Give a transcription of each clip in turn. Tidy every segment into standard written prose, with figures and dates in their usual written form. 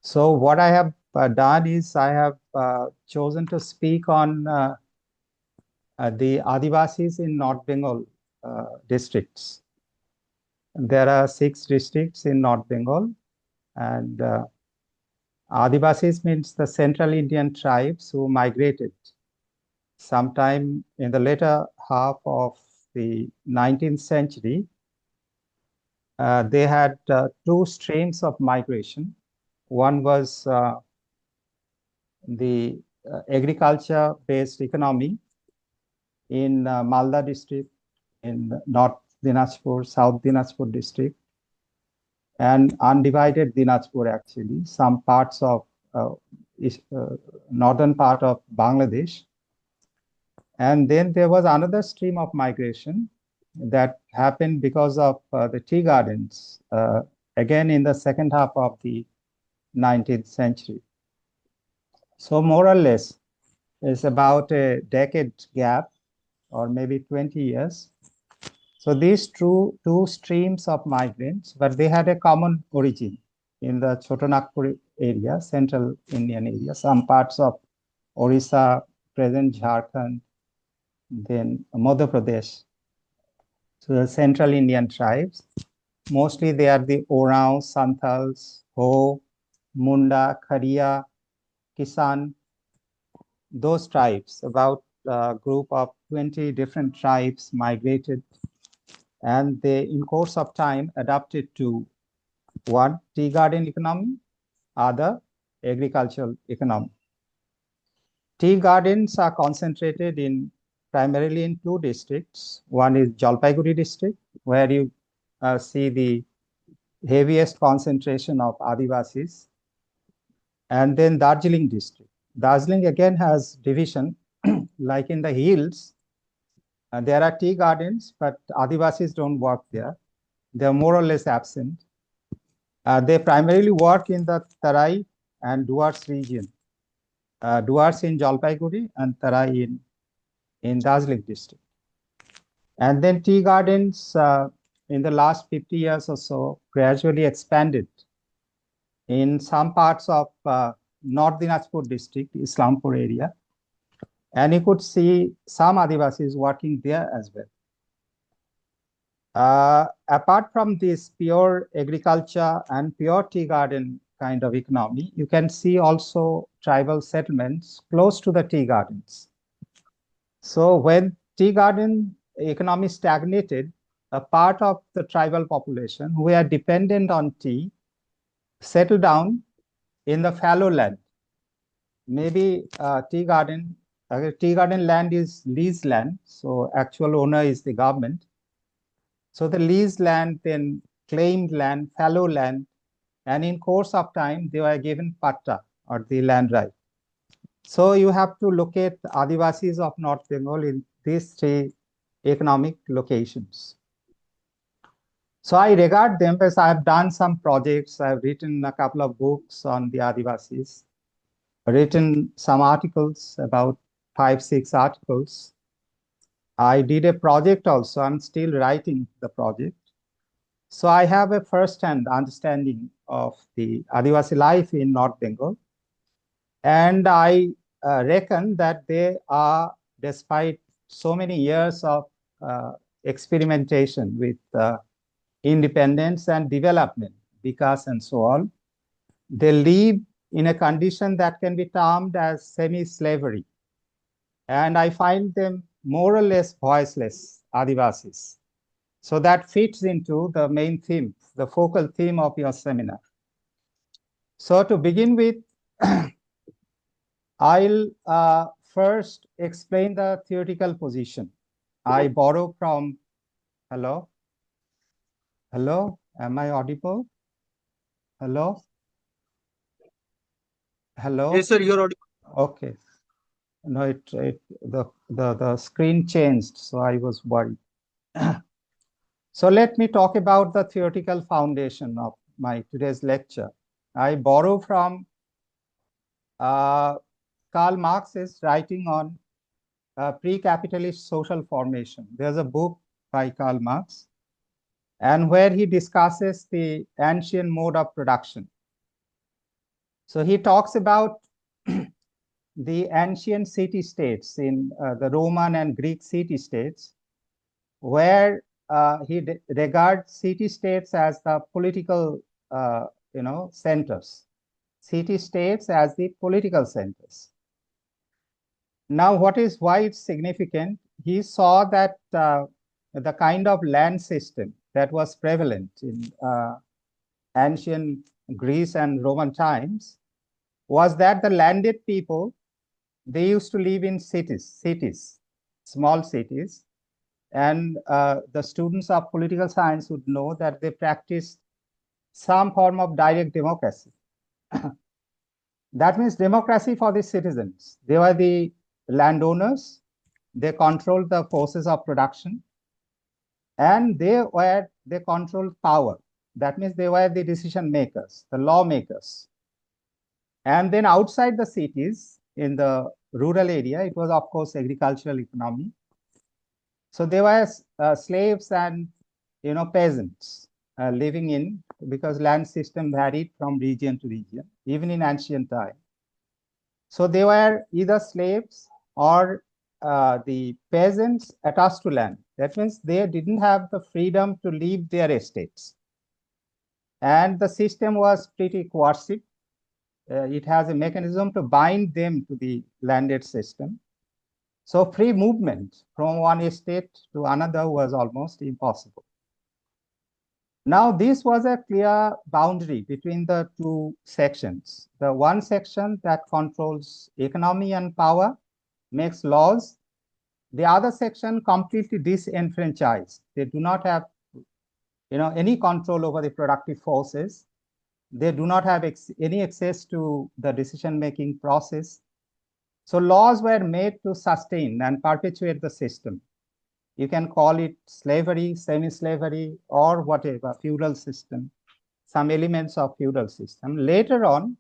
So what I have done is I have chosen to speak on the Adivasis in North Bengal districts. There are 6 districts in North Bengal, and Adivasis means the Central Indian tribes who migrated sometime in the later half of the 19th century. They had 2 streams of migration. One was the agriculture-based economy in Malda district, in North Dinajpur, South Dinajpur district, and undivided Dinajpur actually, some parts of northern part of Bangladesh. And then there was another stream of migration that happened because of the tea gardens, again in the second half of the 19th century. So more or less, it's about a decade gap, or maybe 20 years. So these two streams of migrants, but they had a common origin in the Chotanagpur area, central Indian area, some parts of Orissa, present Jharkhand, then Madhya Pradesh. So the central Indian tribes, mostly they are the Oraon, Santals, Ho, Munda, Kharia, Kisan, those tribes, about a group of 20 different tribes migrated, and they, in course of time, adapted to one, tea garden economy, other, agricultural economy. Tea gardens are concentrated in primarily in 2 districts. One is Jalpaiguri district, where you see the heaviest concentration of Adivasis, and then Darjeeling district. Darjeeling again has division, like in the hills. There are tea gardens, but Adivasis don't work there. They're more or less absent. They primarily work in the Tarai and Duars region. Duars in Jalpaiguri and Tarai in Darjeeling district. And then tea gardens in the last 50 years or so gradually expanded in some parts of North Dinajpur district, Islampur area. And you could see some Adivasis working there as well. Apart from this pure agriculture and pure tea garden kind of economy, you can see also tribal settlements close to the tea gardens. So when tea garden economy stagnated, a part of the tribal population who are dependent on tea settled down in the fallow land. Maybe tea garden land is lease land, so actual owner is the government. So the leased land, then claimed land, fallow land, and in course of time, they were given patta, or the land right. So you have to locate Adivasis of North Bengal in these 3 economic locations. So I regard them as I have done some projects. I've written a couple of books on the Adivasis, written some articles, about 5, 6 articles. I did a project also. I'm still writing the project. So I have a first-hand understanding of the Adivasi life in North Bengal. And I reckon that they are, despite so many years of experimentation with independence and development, Vikas and so on, they live in a condition that can be termed as semi-slavery. And I find them more or less voiceless Adivasis. So that fits into the main theme, the focal theme of your seminar. So to begin with, I'll first explain the theoretical position. I borrow from, hello? Hello, am I audible? Hello? Hello? Yes, sir, you're audible. Okay. No, the screen changed, so I was worried. So let me talk about the theoretical foundation of my today's lecture. I borrow from Karl Marx's writing on pre-capitalist social formation. There's a book by Karl Marx, and where he discusses the ancient mode of production. So he talks about the ancient city-states in the Roman and Greek city-states, where he regards city-states as the political, centers. City-states as the political centers. Now, why it's significant? He saw that the kind of land system that was prevalent in ancient Greece and Roman times was that the landed people, they used to live in cities, small cities. And the students of political science would know that they practiced some form of direct democracy. That means democracy for the citizens. They were the landowners, they controlled the forces of production, and they controlled power. That means they were the decision makers, the lawmakers. And then outside the cities, in the rural area, it was, of course, agricultural economy. So there were slaves and peasants living in, because land system varied from region to region, even in ancient time. So they were either slaves or the peasants attached to land. That means they didn't have the freedom to leave their estates. And the system was pretty coercive. It has a mechanism to bind them to the landed system. So free movement from one estate to another was almost impossible. Now, this was a clear boundary between the two sections. The one section that controls economy and power, makes laws. The other section completely disenfranchised. They do not have any control over the productive forces. They do not have any access to the decision-making process. So laws were made to sustain and perpetuate the system. You can call it slavery, semi-slavery, or whatever, feudal system, some elements of feudal system. Later on,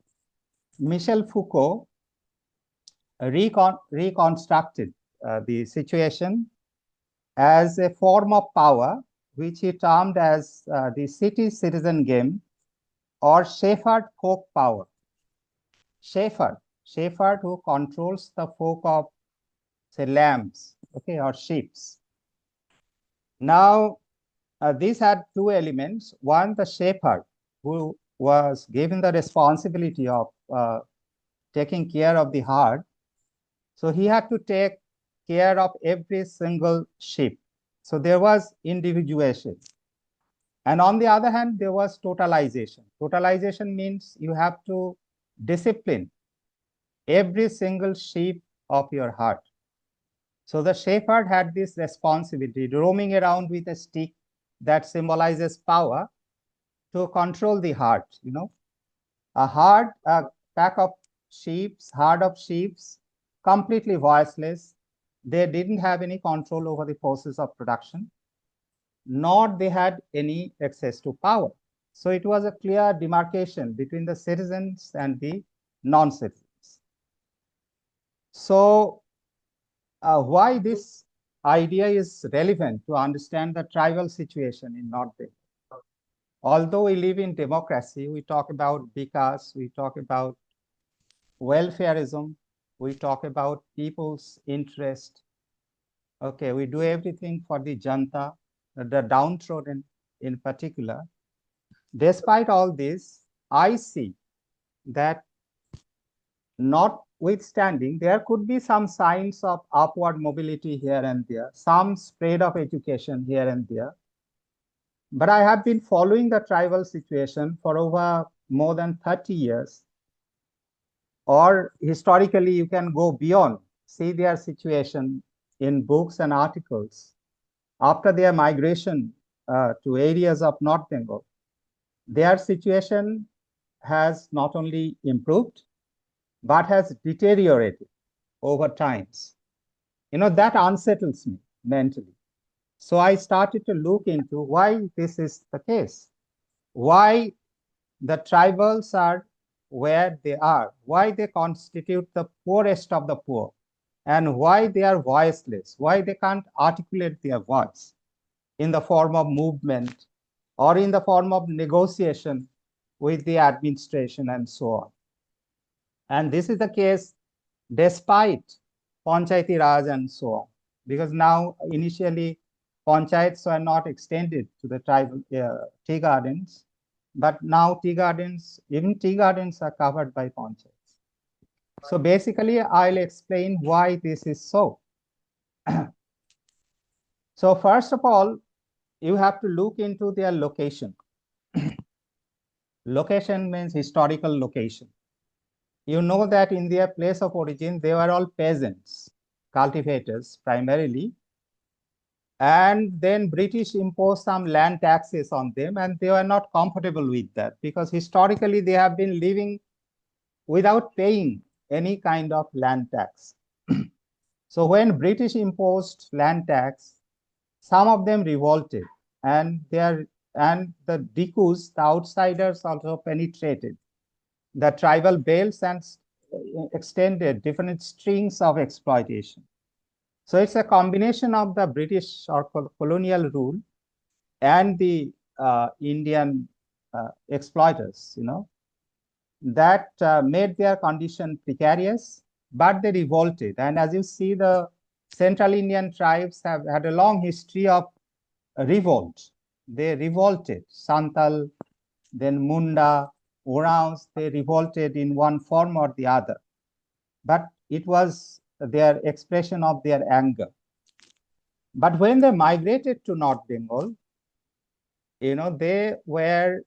Michel Foucault reconstructed the situation as a form of power, which he termed as the city-citizen game, or shepherd folk power. Shepherd who controls the folk of, say, lambs, okay, or sheep. Now, these had two elements. One, the shepherd, who was given the responsibility of taking care of the herd. So he had to take care of every single sheep. So there was individuation. And on the other hand, there was totalization. Totalization means you have to discipline every single sheep of your herd. So the shepherd had this responsibility, roaming around with a stick that symbolizes power, to control the herd. A herd, a pack of sheep, herd of sheep, completely voiceless. They didn't have any control over the forces of production, nor they had any access to power. So it was a clear demarcation between the citizens and the non-citizens. So why this idea is relevant to understand the tribal situation in North Bengal? Although we live in democracy, we talk about vikas, we talk about welfareism, we talk about people's interest. Okay, we do everything for the janta, the downtrodden in particular. Despite all this, I see that notwithstanding, there could be some signs of upward mobility here and there, some spread of education here and there. But I have been following the tribal situation for over more than 30 years. Or historically, you can go beyond, see their situation in books and articles after their migration to areas of North Bengal. Their situation has not only improved, but has deteriorated over times. That unsettles me mentally. So I started to look into why this is the case, why the tribals are where they are, why they constitute the poorest of the poor, and why they are voiceless, why they can't articulate their voice in the form of movement or in the form of negotiation with the administration and so on. And this is the case despite Panchayati Raj and so on, because now initially panchayats were not extended to the tribal tea gardens, but now tea gardens, even tea gardens are covered by panchayats. So basically, I'll explain why this is so. So first of all, you have to look into their location. Location means historical location. You know that in their place of origin, they were all peasants, cultivators primarily. And then British imposed some land taxes on them, and they were not comfortable with that because historically they have been living without paying any kind of land tax. So when British imposed land tax, some of them revolted, and the Dikus, the outsiders, also penetrated the tribal belts and extended different strings of exploitation. So it's a combination of the British or colonial rule and the Indian exploiters, that made their condition precarious, but they revolted. And as you see, the Central Indian tribes have had a long history of revolt. They revolted. Santal, then Munda, Orans, they revolted in one form or the other. But it was their expression of their anger. But when they migrated to North Bengal, they were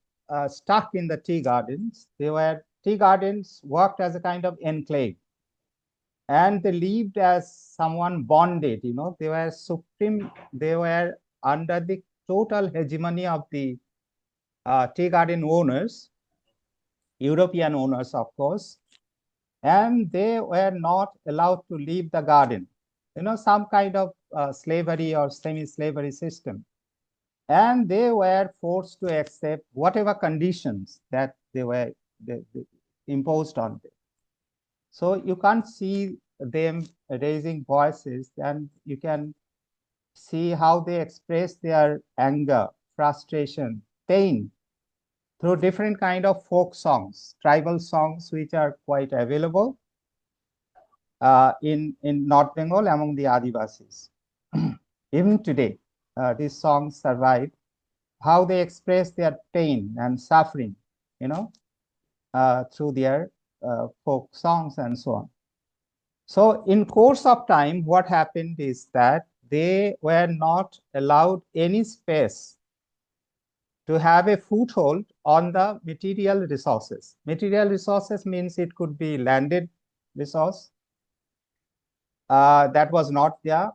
stuck in the tea gardens. Tea gardens worked as a kind of enclave. And they lived as someone bonded, they were supreme, they were under the total hegemony of the tea garden owners, European owners, of course, and they were not allowed to leave the garden, some kind of slavery or semi-slavery system. And they were forced to accept whatever conditions that they imposed on them. So you can't see them raising voices, and you can see how they express their anger, frustration, pain through different kind of folk songs, tribal songs, which are quite available in North Bengal among the Adivasis. Even today, these songs survive, how they express their pain and suffering, through their folk songs and so on. So in course of time, what happened is that they were not allowed any space to have a foothold on the material resources. Material resources means it could be landed resource. That was not there.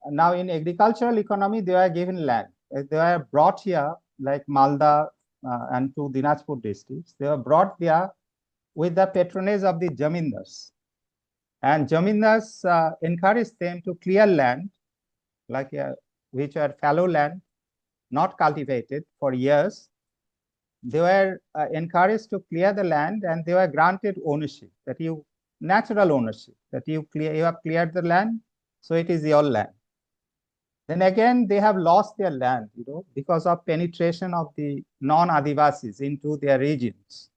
Now in agricultural economy, they were given land. They were brought here, like Malda and two Dinajpur districts. They were brought there with the patronage of the Jamindars. And Jamindars encouraged them to clear land, like which were fallow land, not cultivated for years. They were encouraged to clear the land, and they were granted ownership, that natural ownership, that you have cleared the land, so it is your land. Then again, they have lost their land, because of penetration of the non-Adivasis into their regions.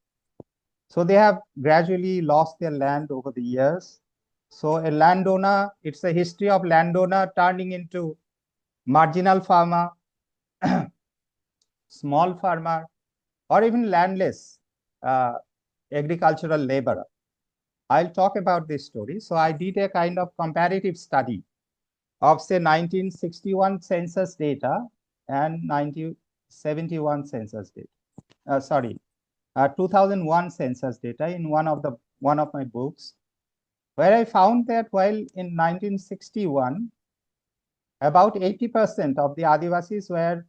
So they have gradually lost their land over the years. So a landowner, it's a history of landowner turning into marginal farmer, small farmer, or even landless agricultural laborer. I'll talk about this story. So I did a kind of comparative study of, say, 1961 census data and 1971 census data. 2001 census data in one of my books, where I found that while in 1961, about 80% of the Adivasis were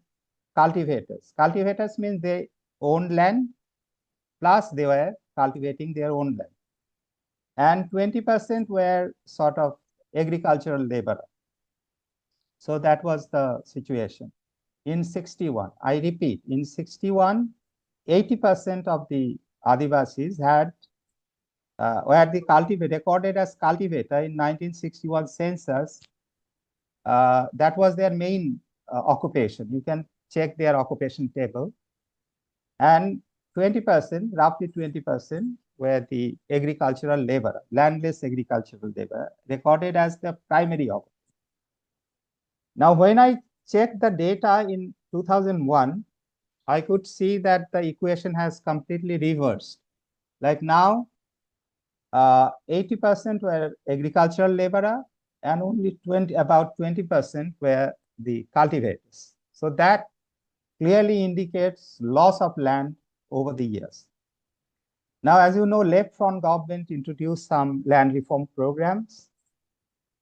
cultivators. Cultivators means they owned land, plus they were cultivating their own land. And 20% were sort of agricultural labor. So that was the situation. In 61, I repeat, in 61, 80% of the Adivasis were recorded as cultivator in 1961 census. That was their main occupation. You can check their occupation table. And 20%, roughly 20%, were the agricultural labor, landless agricultural labor, recorded as the primary occupant. Now, when I checked the data in 2001, I could see that the equation has completely reversed. Like now, 80% were agricultural laborer and only about 20% were the cultivators. So that clearly indicates loss of land over the years. Now, as you know, left front government introduced some land reform programs.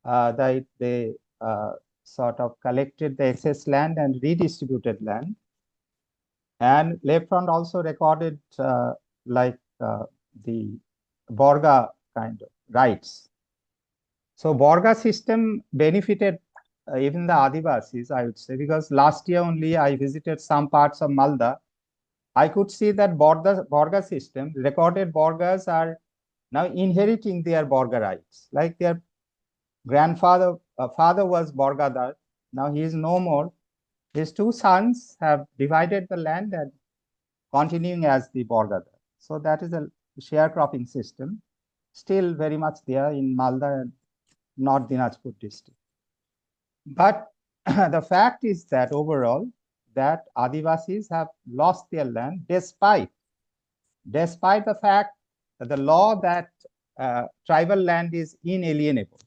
They sort of collected the excess land and redistributed land. And left front also recorded the Borga kind of rights. So Borga system benefited even the Adivasis, I would say, because last year only I visited some parts of Malda. I could see that Borga system, recorded Borgas are now inheriting their Borga rights. Like their grandfather, father was Borgadar. Now he is no more. His two sons have divided the land and continuing as the Borgadar. So that is a sharecropping system, still very much there in Malda and North Dinajpur district. But the fact is that overall, that Adivasis have lost their land despite the fact that the law that tribal land is inalienable.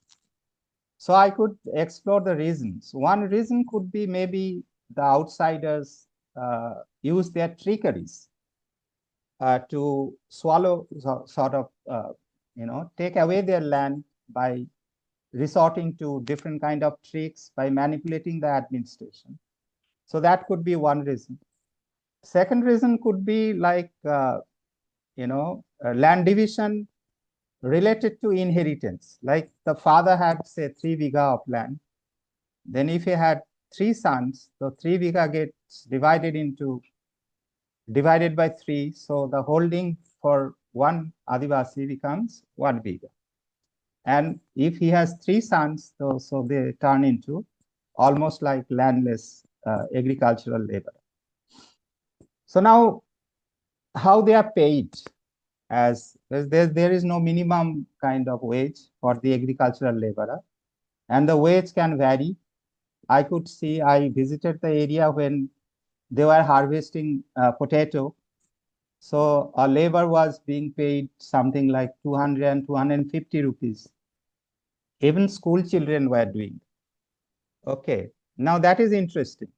So I could explore the reasons. One reason could be maybe the outsiders use their trickeries to swallow, sort of, take away their land by resorting to different kind of tricks, by manipulating the administration. So that could be one reason. Second reason could be like, land division related to inheritance. Like the father had, say, 3 vigha of land. Then if he had 3 sons, so 3 vigha gets divided by 3. So the holding for one Adivasi becomes 1 vigha. And if he has 3 sons, so they turn into almost like landless agricultural labor. So now, how they are paid, as there is no minimum kind of wage for the agricultural laborer, and the wage can vary. I could see, I visited the area when they were harvesting potato. So a labor was being paid something like 200 and 250 rupees. Even school children were doing. Okay, now that is interesting.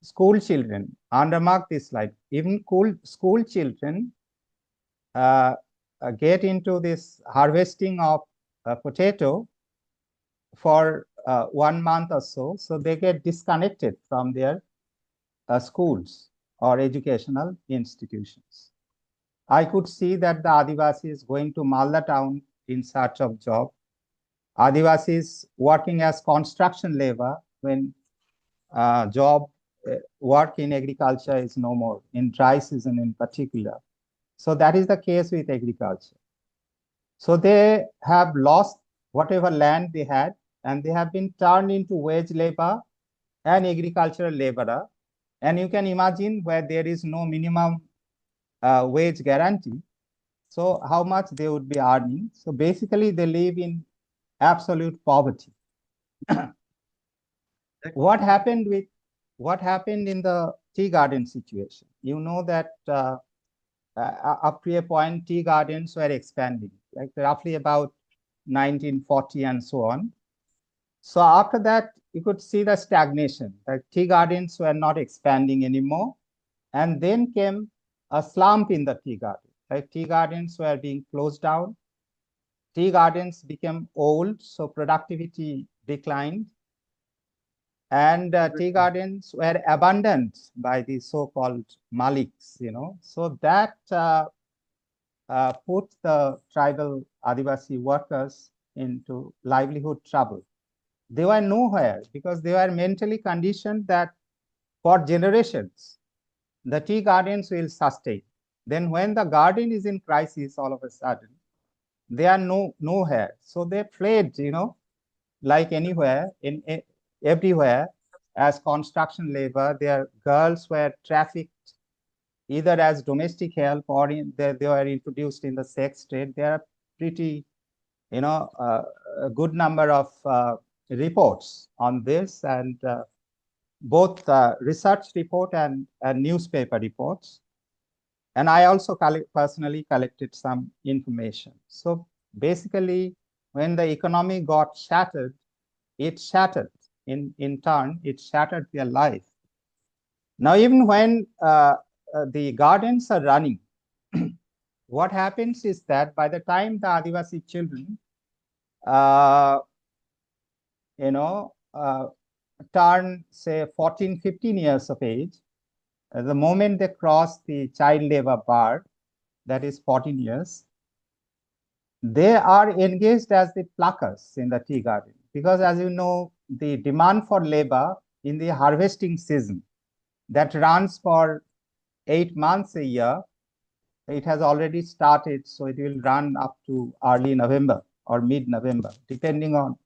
School children, undermark this slide, even school children get into this harvesting of potato for 1 month or so. So they get disconnected from their schools or educational institutions. I could see that the Adivasi is going to Malda town in search of job. Adivasis working as construction labor when work in agriculture is no more, in dry season in particular. So that is the case with agriculture. So they have lost whatever land they had, and they have been turned into wage labor and agricultural laborer. And you can imagine where there is no minimum wage guarantee. So how much they would be earning. So basically they live in absolute poverty. What happened in the tea garden situation? You know that up to a point, tea gardens were expanding, like roughly about 1940 and so on. So after that, you could see the stagnation. Like tea gardens were not expanding anymore. And then came a slump in the tea garden. Like tea gardens were being closed down. Tea gardens became old, so productivity declined. And tea gardens were abandoned by the so-called Maliks, So that put the tribal Adivasi workers into livelihood trouble. They were nowhere because they were mentally conditioned that for generations, the tea gardens will sustain. Then when the garden is in crisis, all of a sudden, they are nowhere. So they fled, like anywhere, everywhere as construction labor. Their girls were trafficked either as domestic help or they were introduced in the sex trade. There are pretty, a good number of reports on this, and both research report and newspaper reports. And I also personally collected some information. So basically, when the economy got shattered, it shattered in turn, it shattered their life. Now, even when the gardens are running, what happens is that by the time the Adivasi children, uh, turn, say, 14, 15 years of age, the moment they cross the child labor bar, that is 14 years, they are engaged as the pluckers in the tea garden. Because as you know, the demand for labor in the harvesting season that runs for 8 months a year, it has already started. So it will run up to early November or mid-November, depending on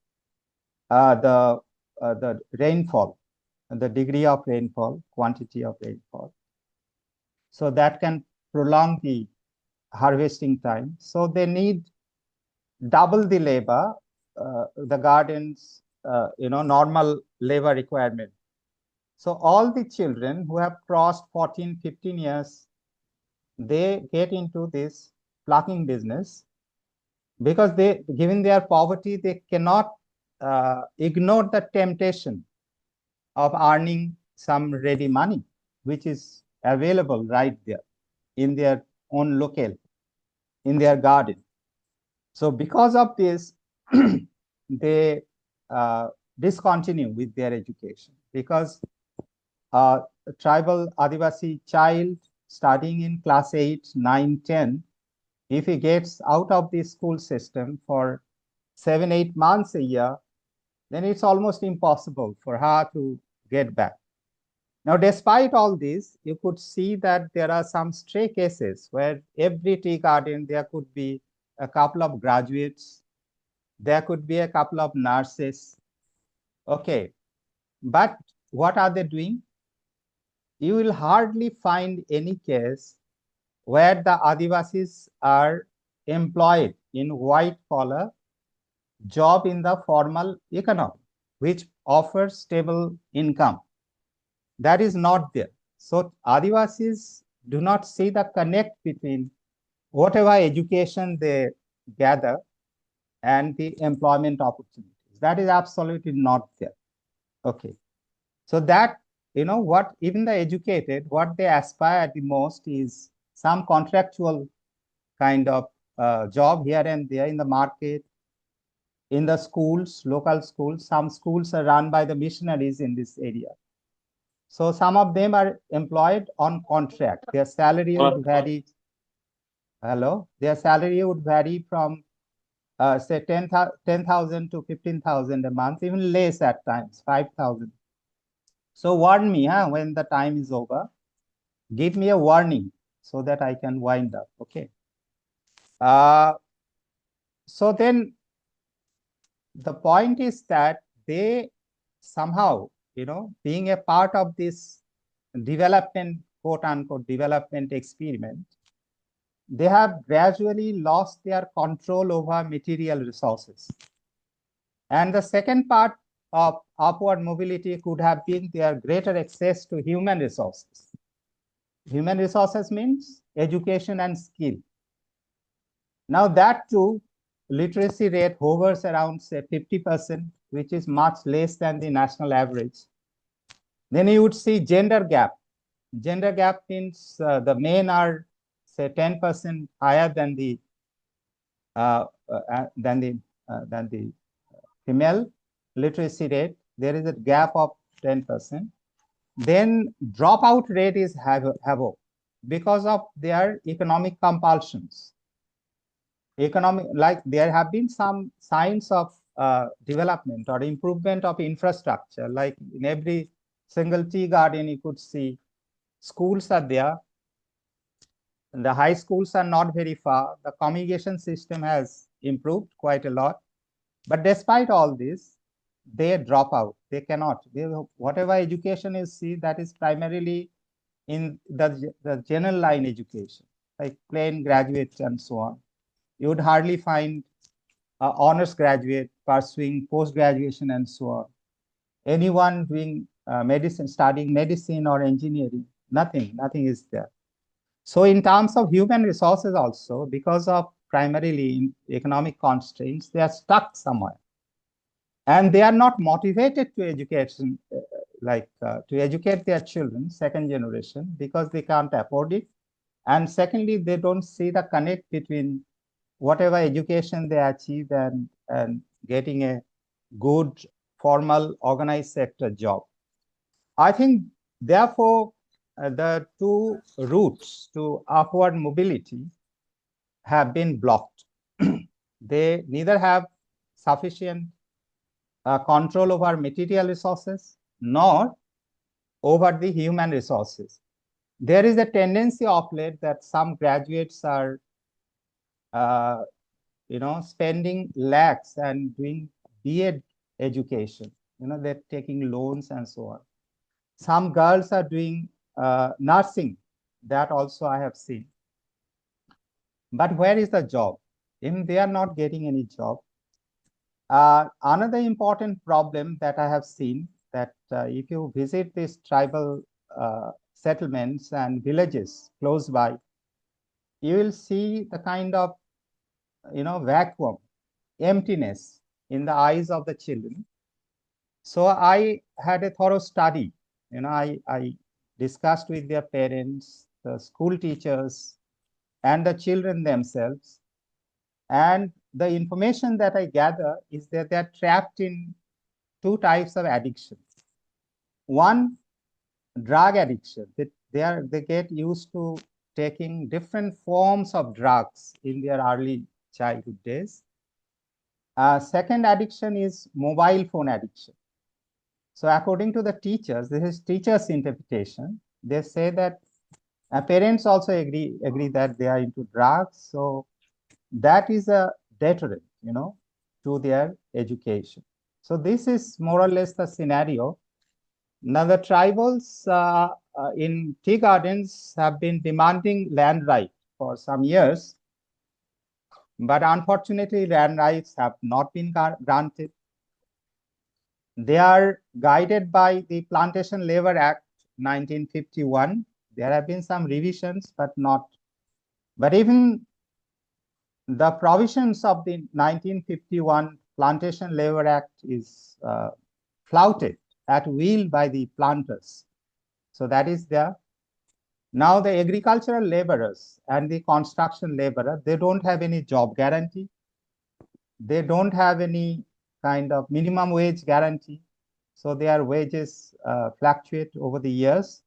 the rainfall, the degree of rainfall, quantity of rainfall. So that can prolong the harvesting time. So they need double the labor, the garden's normal labor requirement. So all the children who have crossed 14, 15 years, they get into this plucking business because they, given their poverty, they cannot ignore the temptation of earning some ready money, which is available right there in their own locale, in their garden. So because of this, they discontinue with their education, because a tribal Adivasi child studying in class 8, 9, 10, if he gets out of the school system for 7, 8 months a year, then it's almost impossible for her to get back. Now, despite all this, you could see that there are some stray cases where every tea garden, there could be a couple of graduates, there could be a couple of nurses. Okay, but what are they doing? You will hardly find any case where the Adivasis are employed in white collar job in the formal economy, which offers stable income. That is not there. So Adivasis do not see the connect between whatever education they gather and the employment opportunities. That is absolutely not there. Okay. So that, what even the educated, what they aspire the most is some contractual kind of job here and there in the market, in the schools, local schools. Some schools are run by the missionaries in this area. So some of them are employed on contract. Their salary would vary. Hello, their salary would vary from say 10,000 to 15,000 a month, even less at times, 5,000. So warn me, when the time is over. Give me a warning so that I can wind up. Okay. So then the point is that they somehow, being a part of this development, quote unquote, development experiment, they have gradually lost their control over material resources. And the second part of upward mobility could have been their greater access to human resources. Human resources means education and skill. Now that too, literacy rate hovers around say 50%, which is much less than the national average. Then you would see gender gap. Gender gap means the men are say 10% higher than the female literacy rate. There is a gap of 10%. Then dropout rate is havoc because of their economic compulsions. Like there have been some signs of development or improvement of infrastructure. Like in every single tea garden, you could see schools are there. The high schools are not very far. The communication system has improved quite a lot. But despite all this, they drop out. They cannot. Whatever education you see, that is primarily in the general line education, like plain graduates and so on. You would hardly find an honors graduate pursuing post-graduation and so on. Anyone doing medicine, studying medicine or engineering, nothing is there. So in terms of human resources also, because of primarily economic constraints, they are stuck somewhere. And they are not motivated to education, to educate their children, second generation, because they can't afford it. And secondly, they don't see the connect between whatever education they achieve and getting a good formal organized sector job. I think, therefore, the two routes to upward mobility have been blocked. They neither have sufficient control over material resources nor over the human resources. There is a tendency of late that some graduates are, spending lakhs and doing B.Ed education. They're taking loans and so on. Some girls are doing nursing. That also I have seen. But where is the job? If they are not getting any job. Another important problem that I have seen, that if you visit these tribal settlements and villages close by, you will see the kind of vacuum, emptiness in the eyes of the children. So I had a thorough study. I discussed with their parents, the school teachers, and the children themselves. And the information that I gather is that they're trapped in two types of addiction. One, drug addiction. They get used to taking different forms of drugs in their early childhood days. Second addiction is mobile phone addiction. So according to the teachers, this is teachers' interpretation. They say that parents also agree that they are into drugs. So that is a deterrent, to their education. So this is more or less the scenario. Now the tribals in tea gardens have been demanding land rights for some years, but unfortunately land rights have not been granted. They are guided by the Plantation Labor Act 1951. There have been some revisions, but even the provisions of the 1951 Plantation Labor Act is flouted at will by the planters. So that is there. Now the agricultural laborers and the construction laborer, they don't have any job guarantee. They don't have any kind of minimum wage guarantee. So their wages fluctuate over the years.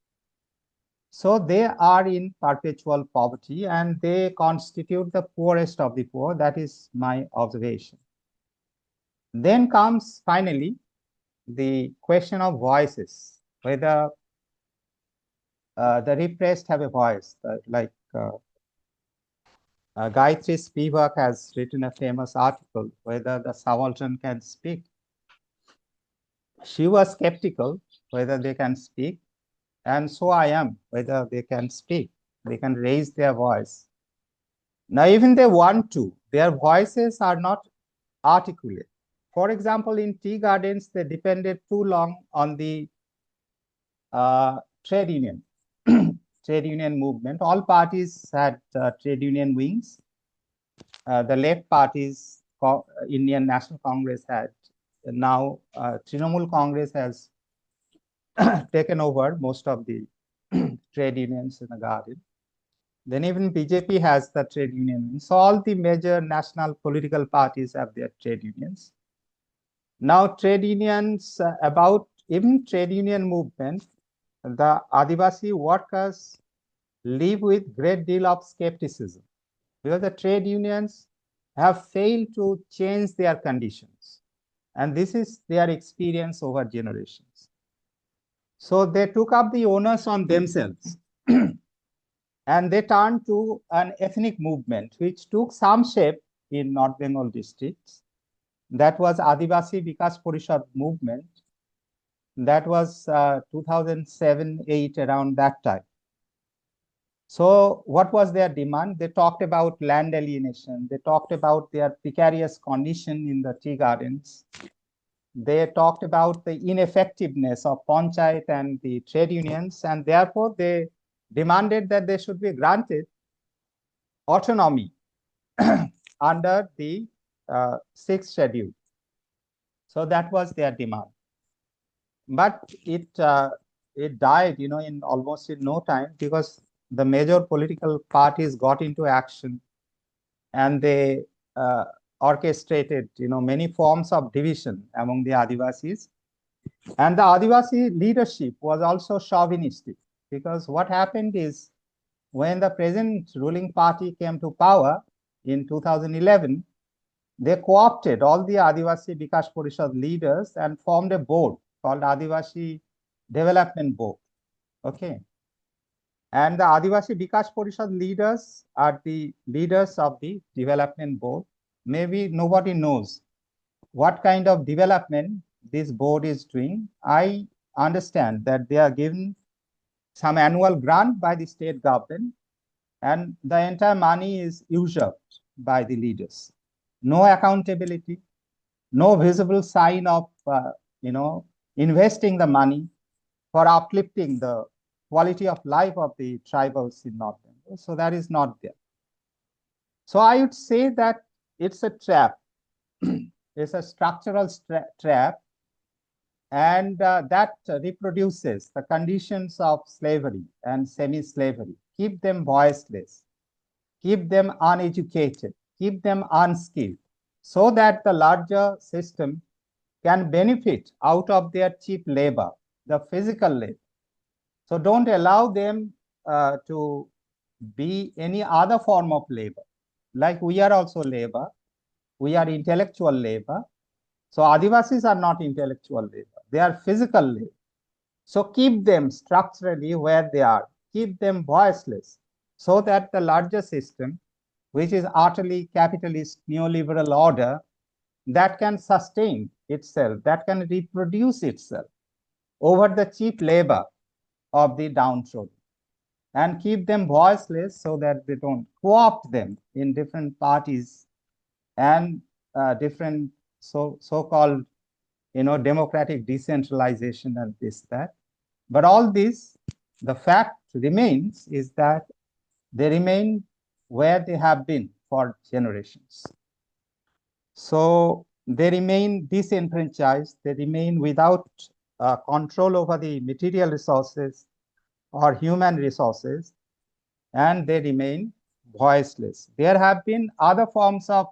So they are in perpetual poverty and they constitute the poorest of the poor. That is my observation. Then comes finally the question of voices, whether the repressed have a voice. Gayatri Spivak has written a famous article, whether the subaltern can speak. She was skeptical whether they can speak, and so I am, whether they can speak, they can raise their voice. Now, even they want to, their voices are not articulate. For example, in tea gardens, they depended too long on the trade union, trade union movement. All parties had trade union wings. The left parties, Indian National Congress had. Now, Trinamool Congress has taken over most of the trade unions in the garden. Then even BJP has the trade union. So all the major national political parties have their trade unions. Now trade unions, even trade union movement, the Adivasi workers live with great deal of skepticism because the trade unions have failed to change their conditions. And this is their experience over generations. So they took up the onus on themselves and they turned to an ethnic movement, which took some shape in North Bengal districts. That was Adivasi Vikas Parishad movement. That was 2007-8, around that time. So what was their demand? They talked about land alienation. They talked about their precarious condition in the tea gardens. They talked about the ineffectiveness of panchayat and the trade unions, and therefore they demanded that they should be granted autonomy under the sixth schedule. So that was their demand. But it died, in almost in no time, because the major political parties got into action and they orchestrated, many forms of division among the Adivasis. And the Adivasi leadership was also chauvinistic, because what happened is when the present ruling party came to power in 2011, they co-opted all the Adivasi Vikas Parishad leaders and formed a board called Adivasi Development Board. Okay. And the Adivasi Vikas Parishad leaders are the leaders of the development board. Maybe nobody knows what kind of development this board is doing. I understand that they are given some annual grant by the state government, and the entire money is usurped by the leaders. No accountability, no visible sign of, investing the money for uplifting the quality of life of the tribals in North Bengal. So that is not there. So I would say that it's a trap. It's a structural trap, and that reproduces the conditions of slavery and semi-slavery. Keep them voiceless, keep them uneducated, keep them unskilled, so that the larger system can benefit out of their cheap labor, the physical labor. So don't allow them to be any other form of labor. Like we are also labor, we are intellectual labor. So Adivasis are not intellectual labor, they are physical labor. So keep them structurally where they are, keep them voiceless, so that the larger system, which is utterly capitalist neoliberal order, that can sustain itself, that can reproduce itself over the cheap labor of the downtrodden, and keep them voiceless so that they don't co-opt them in different parties and different so-called democratic decentralization and this, that. But all this, the fact remains is that they remain where they have been for generations. So they remain disenfranchised, they remain without control over the material resources or human resources, and they remain voiceless. There have been other forms of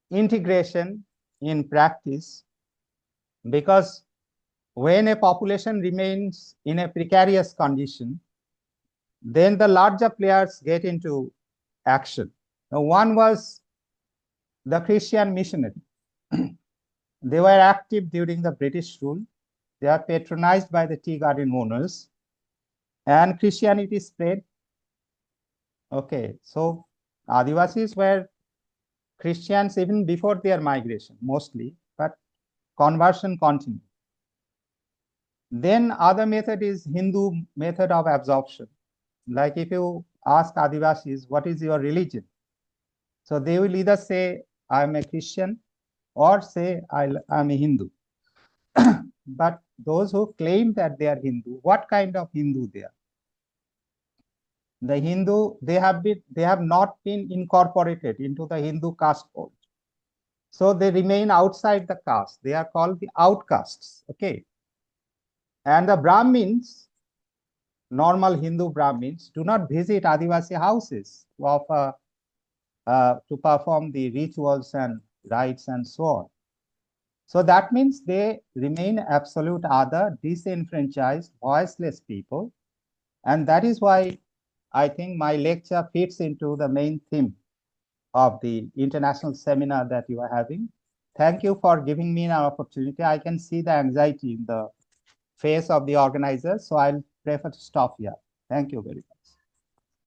integration in practice, because when a population remains in a precarious condition, then the larger players get into action. Now, one was the Christian missionary. They were active during the British rule. They are patronized by the tea garden owners, and Christianity spread. Okay, so Adivasis were Christians even before their migration, mostly, but conversion continued. Then other method is Hindu method of absorption. Like if you ask Adivasis, what is your religion? So they will either say, I'm a Christian, or say, I'm a Hindu. But those who claim that they are Hindu, what kind of Hindu they are? The Hindu, they have not been incorporated into the Hindu caste code. So they remain outside the caste. They are called the outcasts. Okay. And the Brahmins, normal Hindu Brahmins, do not visit Adivasi houses to perform the rituals and rites and so on. So that means they remain absolute other, disenfranchised, voiceless people. And that is why I think my lecture fits into the main theme of the international seminar that you are having. Thank you for giving me an opportunity. I can see the anxiety in the face of the organizers, so I'll prefer to stop here. Thank you very much.